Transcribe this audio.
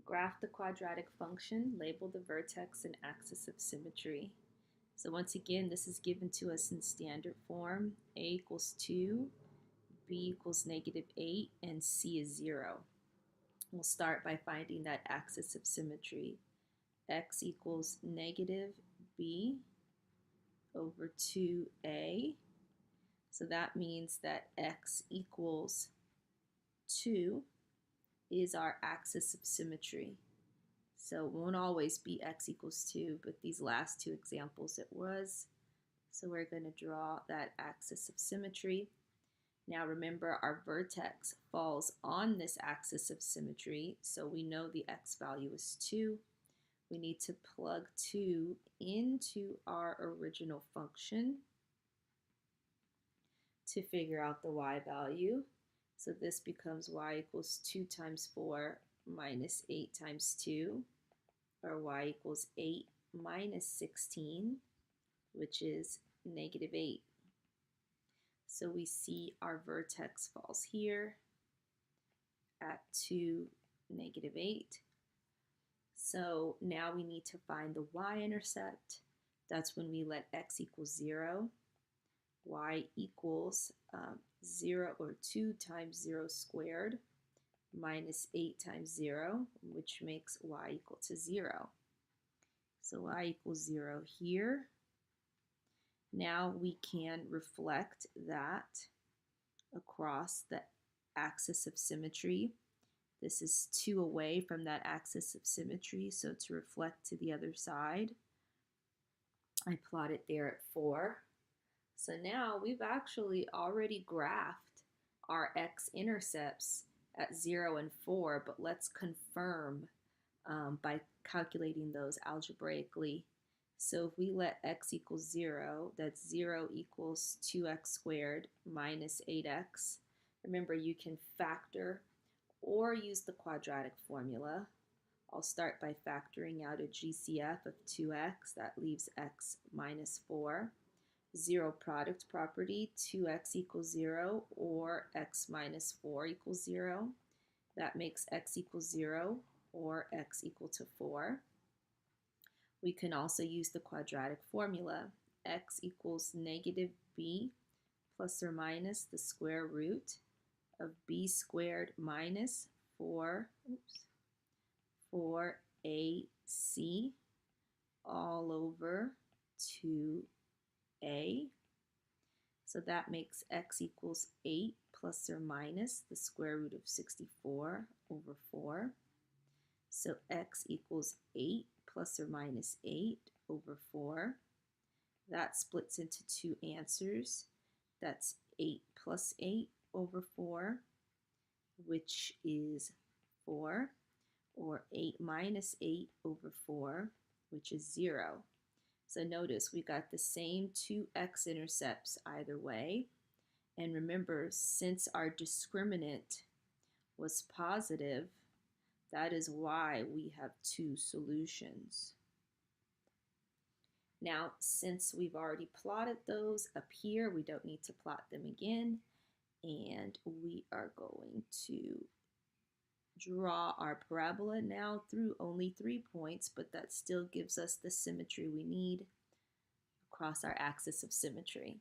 Graph the quadratic function, label the vertex and axis of symmetry. So once again, this is given to us in standard form. A equals 2, B equals -8, and C is 0. We'll start by finding that axis of symmetry. X equals -b over 2a. So that means that x equals 2 is our axis of symmetry. So it won't always be x equals 2, but these last two examples it was. So we're going to draw that axis of symmetry. Now remember, our vertex falls on this axis of symmetry, so we know the x value is 2. We need to plug 2 into our original function to figure out the y value. So this becomes y equals 2 times 4 minus 8 times 2, or y equals 8 minus 16, which is -8. So we see our vertex falls here at 2, -8. So now we need to find the y-intercept. That's when we let x equal 0. Y equals 0 or 2 times 0 squared minus 8 times 0, which makes y equal to 0. So y equals 0 here. Now we can reflect that across the axis of symmetry. This is 2 away from that axis of symmetry, so to reflect to the other side, I plot it there at 4. So now we've actually already graphed our x-intercepts at 0 and 4, but let's confirm by calculating those algebraically. So if we let x equal 0, that's 0 equals 2x squared minus 8x. Remember, you can factor or use the quadratic formula. I'll start by factoring out a GCF of 2x. That leaves x minus 4. Zero product property, 2x equals 0 or x minus 4 equals 0. That makes x equals 0 or x equal to 4. We can also use the quadratic formula. X equals -b plus or minus the square root of b squared minus 4ac all over 2a. So that makes x equals 8 plus or minus the square root of 64 over 4. So x equals 8 plus or minus 8 over 4. That splits into two answers. That's 8 plus 8 over 4, which is 4, or 8 minus 8 over 4, which is 0. So notice we got the same two x-intercepts either way. And remember, since our discriminant was positive, that is why we have two solutions. Now, since we've already plotted those up here, we don't need to plot them again. And we are going to draw our parabola now through only 3 points, but that still gives us the symmetry we need across our axis of symmetry.